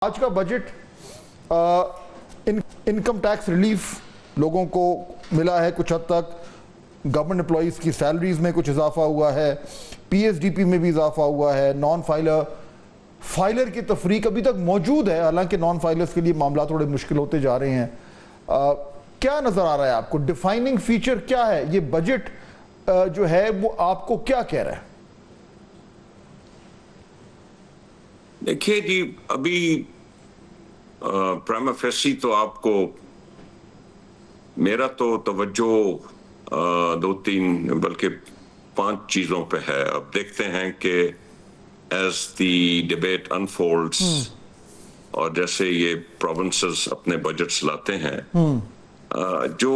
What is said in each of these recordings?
آج کا budget income tax relief لوگوں کو ملا ہے کچھ حد تک. گورنمنٹ امپلائیز کی سیلریز میں کچھ اضافہ ہوا ہے, پی ایس ڈی پی میں بھی اضافہ ہوا ہے, نان فائلر کی تفریق ابھی تک موجود ہے, حالانکہ نان فائلرز کے لیے معاملات تھوڑے مشکل ہوتے جا رہے ہیں. کیا نظر آ رہا ہے آپ کو؟ ڈیفائننگ فیچر کیا ہے یہ بجٹ جو ہے وہ آپ کو کیا کہہ رہا ہے؟ دیکھیے جی, ابھی پرائما فیسی تو آپ کو میرا تو توجہ دو تین بلکہ 5 چیزوں پہ ہے. اب دیکھتے ہیں کہ ایز دی ڈیبیٹ انفولڈز اور جیسے یہ پروونسز اپنے بجٹس لاتے ہیں, جو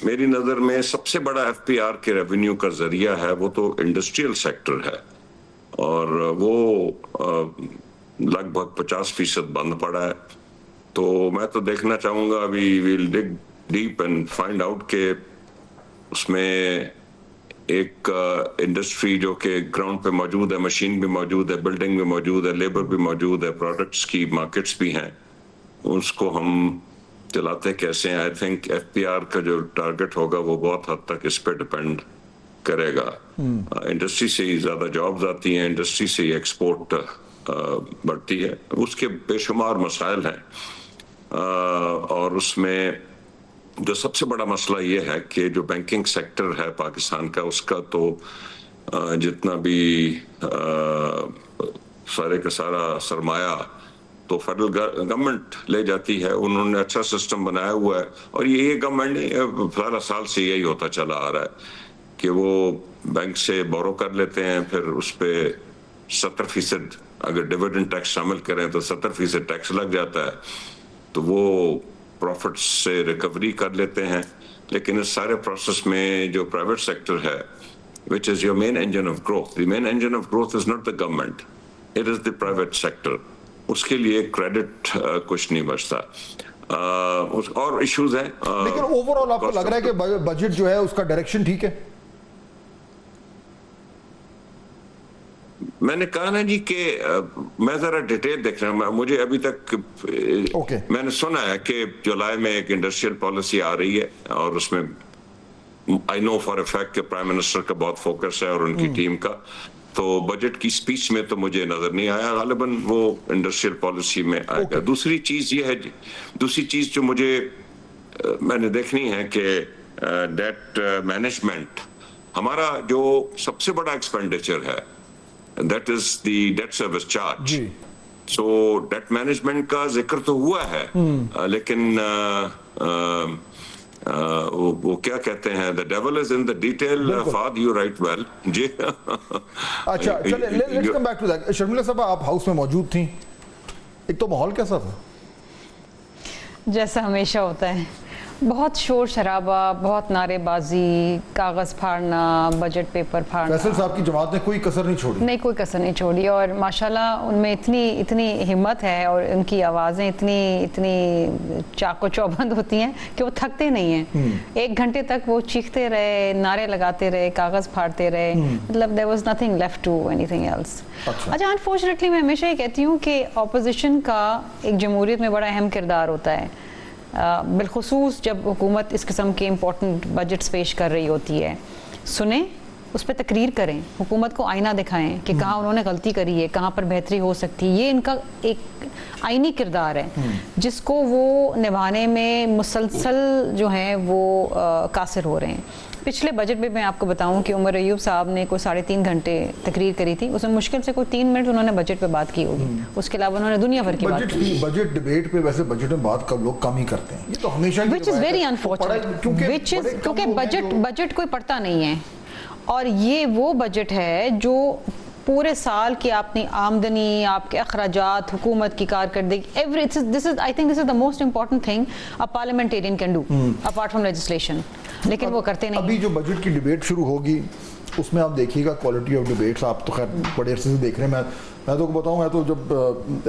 میری نظر میں سب سے بڑا ایف پی آر کے ریونیو کا ذریعہ ہے وہ تو انڈسٹریل سیکٹر ہے, اور وہ لگ بھگ 50% بند پڑا ہے. تو میں تو دیکھنا چاہوں گا, ابھی we'll dig deep and find out کہ اس میں ایک انڈسٹری جو کہ گراؤنڈ پہ موجود ہے, مشین بھی موجود ہے, بلڈنگ بھی موجود ہے, لیبر بھی موجود ہے, پروڈکٹس کی مارکیٹس بھی ہیں, اس کو ہم چلاتے کیسے ہیں. I think F P R کا جو ٹارگٹ ہوگا وہ بہت حد تک اس پہ ڈپینڈ کرے گا. انڈسٹری سے ہی زیادہ جابز آتی ہیں, انڈسٹری سے ہی ایکسپورٹ بڑھتی ہے, اس کے بے شمار مسائل ہیں. اور اس میں جو سب سے بڑا مسئلہ یہ ہے کہ جو بینکنگ سیکٹر ہے پاکستان کا, اس کا تو جتنا بھی سارے کا سارا سرمایہ تو فیڈرل گورنمنٹ لے جاتی ہے. انہوں نے اچھا سسٹم بنایا ہوا ہے, اور یہ گورنمنٹ نہیں, 12 سال سے یہی ہوتا چلا آ رہا ہے کہ وہ بینک سے بورو کر لیتے ہیں, پھر اس پہ 70% اگر ڈیویڈنڈ ٹیکس شامل کریں تو 70% ٹیکس لگ جاتا ہے, تو وہ پروفٹس سے ریکوری کر لیتے ہیں. لیکن اس سارے پروسیس میں جو پرائیویٹ سیکٹر ہے, which is your main engine of growth, the main engine of growth is not the government, it is the private sector. اس کے لیے کریڈٹ کچھ نہیں بچتا, اور ایشوز ہیں. لیکن اوورآل آپ کو لگ رہا ہے کہ بجٹ جو ہے اس کا ڈائریکشن ٹھیک ہے؟ میں نے کہا نا جی کہ میں ذرا ڈیٹیل دیکھ رہا ہوں. مجھے ابھی تک میں نے سنا ہے کہ جولائی میں ایک انڈسٹریل پالیسی آ رہی ہے, اور اس میں آئی نو فار اے فیکٹ کہ پرائم منسٹر کا بہت فوکس ہے اور ان کی ٹیم کا. تو بجٹ کی سپیچ میں تو مجھے نظر نہیں آیا, غالباً وہ انڈسٹریل پالیسی میں آئے گا. دوسری چیز یہ ہے, دوسری چیز جو مجھے میں نے دیکھنی ہے کہ ڈیٹ مینجمنٹ, ہمارا جو سب سے بڑا ایکسپینڈیچر ہے that is the debt service charge. So debt management کا ذکر تو ہوا ہے, لیکن وہ کیا کہتے ہیں, the devil is in the detail. Fad, you write well. جی اچھا چلیں, let's come back to that. Sharmila صاحب, آپ ہاؤس میں موجود تھیں, ایک تو ماحول کیسا تھا؟ جیسا ہمیشہ ہوتا ہے, بہت شور شرابہ, بہت نعرے بازی, کاغذ پھاڑنا, بجٹ پیپر پھاڑنا. فیصل صاحب کی جماعت نے کوئی کسر نہیں چھوڑی. نہیں, کوئی کسر نہیں چھوڑی, اور ماشاءاللہ ان میں اتنی ہمت ہے, اور ان کی آوازیں اتنی چاق و چوبند ہوتی ہیں کہ وہ تھکتے نہیں ہیں. 1 گھنٹے تک وہ چیختے رہے, نعرے لگاتے رہے, کاغذ پھاڑتے رہے, مطلب there was nothing left to anything else. اچھا, انفارچونیٹلی میں ہمیشہ یہ کہتی ہوں کہ اپوزیشن کا ایک جمہوریت میں بڑا اہم کردار ہوتا ہے, بالخصوص جب حکومت اس قسم کے امپورٹنٹ بجٹس پیش کر رہی ہوتی ہے. سنیں, اس پہ تقریر کریں, حکومت کو آئینہ دکھائیں کہ کہاں انہوں نے غلطی کری ہے, کہاں پر بہتری ہو سکتی ہے. یہ ان کا ایک آئینی کردار ہے جس کو وہ نبھانے میں مسلسل جو ہیں وہ قاصر ہو رہے ہیں. پچھلے بجٹ میں آپ کو بتاؤں کہ عمر ایوب صاحب نے کوئی 3.5 گھنٹے تقریر کری تھی, اس میں مشکل سے کوئی 3 منٹ انہوں نے بجٹ پہ بات کی ہوگی, اس کے علاوہ انہوں نے دنیا بھر کی بات کی. بجٹ ڈیبیٹ پہ ویسے بجٹ میں بات کب لوگ کم ہی کرتے ہیں, یہ تو ہمیشہ which is very unfortunate, کیونکہ بجٹ کوئی پڑھتا نہیں ہے, اور یہ وہ بجٹ ہے جو پورے سال کی اپنی آمدنی, آپ کے اخراجات, حکومت کی کارکردگی, I think this is the most important thing a parliamentarian can do apart from legislation. لیکن وہ کرتے نہیں. ابھی جو بجٹ کی ڈیبیٹ شروع ہوگی اس میں آپ دیکھیے گا کوالٹی آف ڈیبیٹس, آپ تو خیر بڑے عرصے سے دیکھ رہے ہیں. میں تو بتاؤں, میں تو جب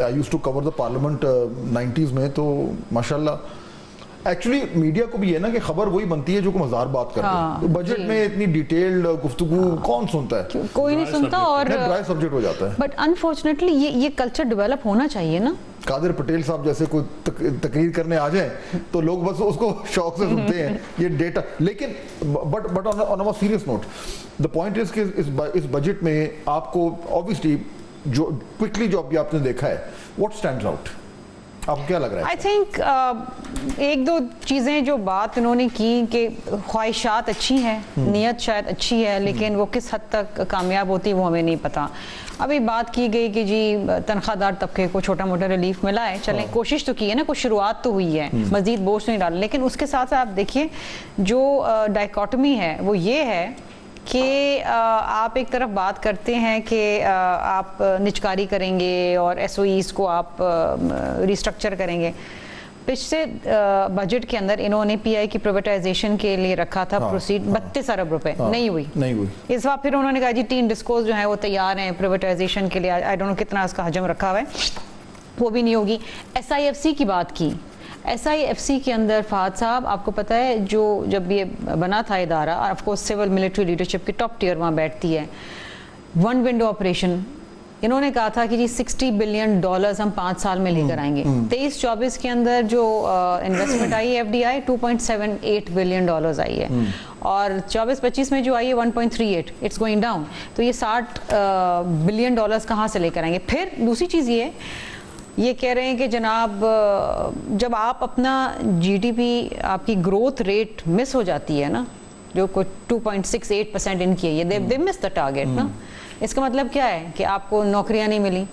I used to cover the parliament 90s میں, تو ماشاءاللہ ایکچولی میڈیا کو بھی ہے نا کہ خبر وہی بنتی ہے جو کوئی مزار بات کر رہے ہیں. بجٹ میں اتنی ڈیٹیلڈ گفتگو کون سنتا ہے؟ کوئی نہیں سنتا. اور ڈرائی سبجیکٹ ہو جاتا ہے. بٹ انفارچونیٹلی یہ کلچر ڈیولپ ہونا چاہیے نا. قادر پٹیل صاحب جیسے کوئی تقریر کرنے آ جائیں تو لوگ بس اس کو شوق سے سنتے ہیں یہ ڈیٹا. لیکن but on a serious note the point is کہ اس بجٹ میں آپ کو obviously جو کوئکلی جو ابھی آپ نے دیکھا ہے what stands out؟ آپ کو کیا لگ رہا ہے؟ آئی تھنک ایک دو چیزیں جو بات انہوں نے کی کہ خواہشات اچھی ہیں, نیت شاید اچھی ہے, لیکن وہ کس حد تک کامیاب ہوتی وہ ہمیں نہیں پتا. ابھی بات کی گئی کہ جی تنخواہ دار طبقے کو چھوٹا موٹا ریلیف ملا ہے, چلیں کوشش تو کی ہے نا, کچھ شروعات تو ہوئی ہے, مزید بوجھ نہیں ڈالا. لیکن اس کے ساتھ آپ دیکھیے جو ڈائیکاٹمی ہے وہ یہ ہے کہ آپ ایک طرف بات کرتے ہیں کہ آپ نجکاری کریں گے اور ایس او ایز کو آپ ریسٹرکچر کریں گے. پچھلے بجٹ کے اندر انہوں نے پی آئی کی پرائیویٹائزیشن کے لیے رکھا تھا پروسیڈ 32 ارب روپے, نہیں ہوئی. اس بار پھر انہوں نے کہا جی 3 ڈسکوز جو ہیں وہ تیار ہیں پرائیویٹائزیشن کے لیے, آئی ڈونٹ نو کتنا اس کا حجم رکھا ہوا ہے, وہ بھی نہیں ہوگی. ایس آئی ایف سی کی بات کی, ایس آئی ایف سی کے اندر فہد صاحب آپ کو پتہ ہے جو جب یہ بنا تھا ادارہ, of course civil military leadership کی ٹاپ ٹیئر وہاں بیٹھتی ہے, ون ونڈو آپریشن انہوں نے کہا تھا کہ جی $60 بلین ہم 5 سال میں لے کر آئیں گے. 23-24 کے اندر جو انویسٹمنٹ آئی ایف ڈی آئی $2.78 بلین آئی ہے, اور 24-25 میں جو آئی ہے 1.38, اٹس گوئنگ ڈاؤن. تو یہ $60 بلین کہاں سے لے کر آئیں گے؟ پھر دوسری چیز یہ کہہ رہے ہیں کہ جناب جب آپ اپنا جی ڈی پی آپ کی گروتھ ریٹ مس ہو جاتی ہے نا, جو کوئی 2.68% ان کی ہے, دے مس دا ٹارگیٹ نا. اس کا مطلب کیا ہے کہ آپ کو نوکریاں نہیں ملی,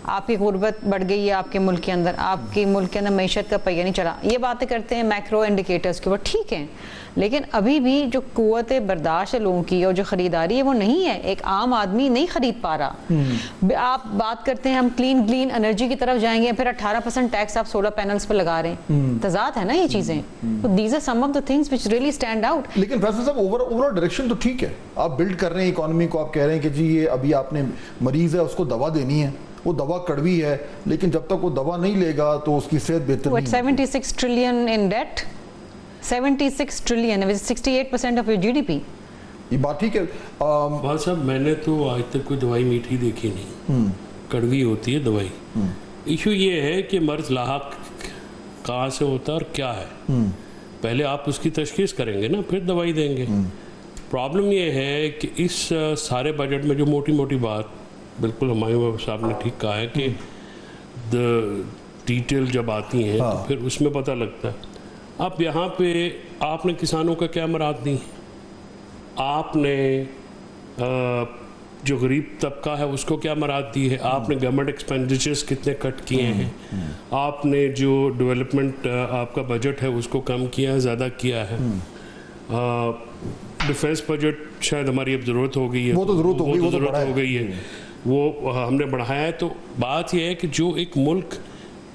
آپ کی غربت بڑھ گئی ہے آپ کے ملک کے اندر, آپ کے ملک کے اندر معیشت کا پہیہ نہیں چلا. یہ باتیں کرتے ہیں میکرو انڈیکیٹرز کے اوپر, ٹھیک ہیں, لیکن ابھی بھی جو قوت برداشت ہے لوگوں کی اور جو خریداری ہے وہ نہیں ہے. ایک عام آدمی نہیں خرید پا رہا. آپ بات کرتے ہیں ہم کلین انرجی کی طرف جائیں گے, پھر 18% ٹیکس آپ سولر پینلز پہ لگا رہے ہیں. تضاد ہے نا یہ چیزیں. These are some of the things which really stand out. لیکن فیصل صاحب اوور آل ڈائریکشن تو ٹھیک ہے, آپ بلڈ کر رہے ہیں اکانومی کو, آپ کہہ رہے ہیں کہ جی یہ ابھی آپ نے مریض ہے اس کو دوا دینی ہے, وہ دوا کڑوی ہے, لیکن جب تک وہ دوا نہیں لے گا تو اس کی صحت بہتر نہیں. 76 trillion in date, 76 trillion which is 68% of your GDP. یہ بات ٹھیک ہے. بات صاحب میں نے تو آج تک کوئی دوائی میٹھی دیکھی نہیں, کڑوی ہوتی ہے دوائی. ایشو یہ ہے کہ مرض لاحق کہاں سے ہوتا ہے اور کیا ہے, پہلے آپ اس کی تشخیص کریں گے نا, پھر دوائی دیں گے. پرابلم یہ ہے کہ اس سارے بجٹ میں جو موٹی موٹی بات بالکل ہمایوں صاحب نے ٹھیک کہا ہے کہ ڈیٹیل جب آتی ہیں تو پھر اس میں پتہ لگتا ہے. اب یہاں پہ آپ نے کسانوں کا کیا مراد دی, آپ نے جو غریب طبقہ ہے اس کو کیا مراد دی ہے, آپ نے گورنمنٹ ایکسپینڈیچرز کتنے کٹ کیے ہیں, آپ نے جو ڈیولپمنٹ آپ کا بجٹ ہے اس کو کم کیا ہے زیادہ کیا ہے. ڈیفینس بجٹ شاید ہماری اب ضرورت ہو گئی ہے, وہ تو ضرورت ہو گئی ہے, وہ ہم نے بڑھایا ہے. تو بات یہ ہے کہ جو ایک ملک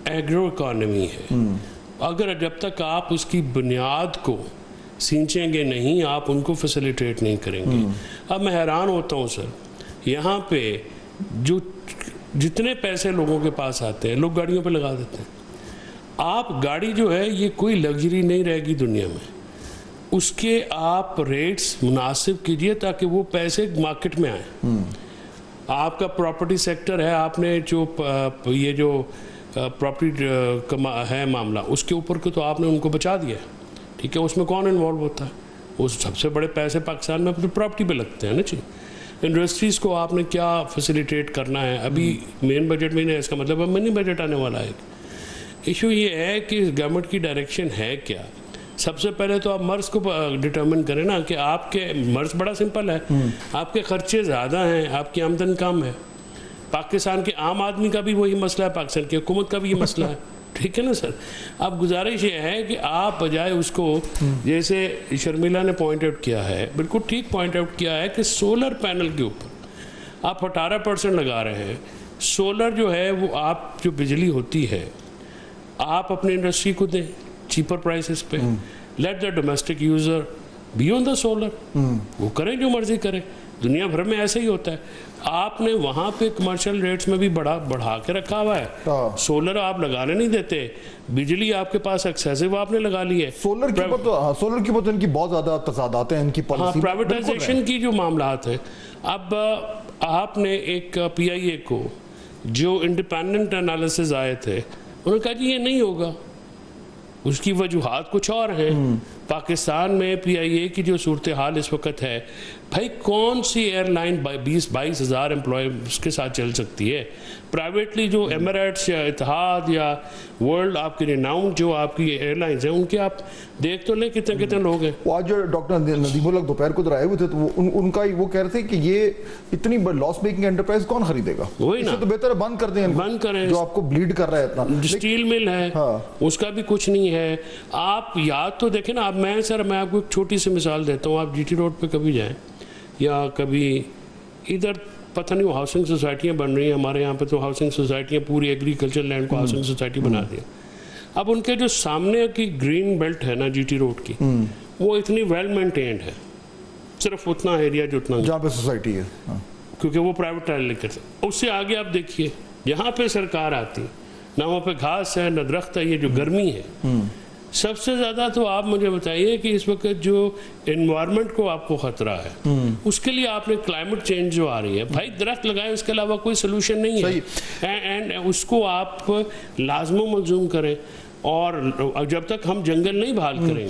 ایگرو اکانومی ہے, اگر جب تک آپ اس کی بنیاد کو سینچیں گے نہیں, آپ ان کو فیسیلیٹیٹ نہیں کریں گے. اب میں حیران ہوتا ہوں سر, یہاں پہ جو جتنے پیسے لوگوں کے پاس آتے ہیں لوگ گاڑیوں پہ لگا دیتے ہیں. آپ گاڑی جو ہے یہ کوئی لگژری نہیں رہے گی دنیا میں, اس کے آپ ریٹس مناسب کیجئے تاکہ وہ پیسے مارکیٹ میں آئیں. آپ کا پراپرٹی سیکٹر ہے, آپ نے جو یہ جو پراپرٹی ہے معاملہ, اس کے اوپر کو تو آپ نے ان کو بچا دیا ہے, ٹھیک ہے. اس میں کون انوالو ہوتا ہے, وہ سب سے بڑے پیسے پاکستان میں اپنی پراپرٹی پہ لگتے ہیں نا جی. انڈسٹریز کو آپ نے کیا فیسیلیٹیٹ کرنا ہے, ابھی مین بجٹ میں نہیں, اس کا مطلب اب منی بجٹ آنے والا ہے. ایشو یہ ہے کہ گورنمنٹ کی ڈائریکشن ہے کیا. سب سے پہلے تو آپ مرض کو ڈٹرمن کریں نا کہ آپ کے مرض بڑا سمپل ہے, آپ کے خرچے زیادہ ہیں, آپ کی آمدن کم ہے. پاکستان کے عام آدمی کا بھی وہی مسئلہ ہے, پاکستان کی حکومت کا بھی یہ مسئلہ ہے, ٹھیک ہے نا سر. اب گزارش یہ ہے کہ آپ بجائے اس کو, جیسے شرمیلا نے پوائنٹ آؤٹ کیا ہے, بالکل ٹھیک پوائنٹ آؤٹ کیا ہے کہ سولر پینل کے اوپر آپ 18% لگا رہے ہیں. سولر جو ہے وہ آپ جو بجلی ہوتی ہے آپ اپنے انڈسٹری کو دیں چیپر پرائسز پہ. Let the domestic user be on the solar, وہ کریں جو مرضی کریں. دنیا بھر میں ایسا ہی ہوتا ہے. آپ نے وہاں پہ کمرشل ریٹس میں بھی بڑھا کے رکھا ہوا ہے. سولر آپ لگانے نہیں دیتے, بجلی آپ کے پاس ایکسیسو آپ نے لگا لی ہے. سولر کے اوپر تو ان کی بہت زیادہ تضادات ہیں ان کی پالیسی. پرائیویٹائزیشن کی جو معاملات ہیں, اب آپ نے ایک پی آئی اے کو جو انڈیپینڈنٹ انالیسز آئے تھے, انہوں نے کہا جی یہ نہیں ہوگا, اس کی وجوہات کچھ اور ہیں. پاکستان میں پی آئی اے کی جو صورتحال اس وقت ہے, بھائی کون سی ایئر لائن 20-22 ہزار امپلائی اس کے ساتھ چل سکتی ہے؟ پرائیویٹلی جو ایمریٹس یا اتحاد یا ورلڈ آپ کی ریناؤنڈ جو آپ کی ایئر لائنز ہیں, ان کے آپ دیکھ تو لیں کتنے لوگ ہیں. وہ آج ڈاکٹر ندیم الحق دوپہر کو ادھر آئے ہوئے تھے, تو ان کا وہ کہہ رہے تھے کہ یہ اتنی لاس میکنگ انٹرپرائز کون خریدے گا, اس سے تو بہتر ہے بند کر دیں, بند کریں. جو آپ کو بلیڈ کر رہا ہے اتنا. اسٹیل مل ہے, اس کا بھی کچھ نہیں ہے. آپ یاد تو دیکھیں نا, میں آپ کو ایک چھوٹی سی مثال دیتا ہوں. آپ جی ٹی روڈ پہ کبھی جائیں یا کبھی ادھر, پتہ نہیں وہ ہاؤسنگ سوسائٹیاں بن رہی ہیں, ہمارے یہاں پہ تو ہاؤسنگ سوسائٹیاں پوری ایگریکلچر لینڈ کو ہاؤسنگ سوسائٹی بنا دیا. اب ان کے جو سامنے کی گرین بیلٹ ہے نا جی ٹی روڈ کی, وہ اتنی ویل مینٹینڈ ہے, صرف اتنا ایریا جو اتنا جہاں پہ سوسائٹی ہے, کیونکہ وہ پرائیویٹ ٹائل لے کر. اس سے آگے آپ دیکھیے جہاں پہ سرکار آتی, نہ وہاں پہ گھاس ہے نہ درخت ہے. یہ جو گرمی ہے سب سے زیادہ, تو آپ مجھے بتائیے کہ اس وقت جو انوائرمنٹ کو آپ کو خطرہ ہے, اس کے لیے آپ نے کلائمیٹ چینج جو آ رہی ہے, بھائی درخت لگائیں, اس کے علاوہ کوئی سلوشن نہیں ہے. اینڈ اس کو آپ لازم و ملزوم کریں, اور جب تک ہم جنگل نہیں بحال کریں گے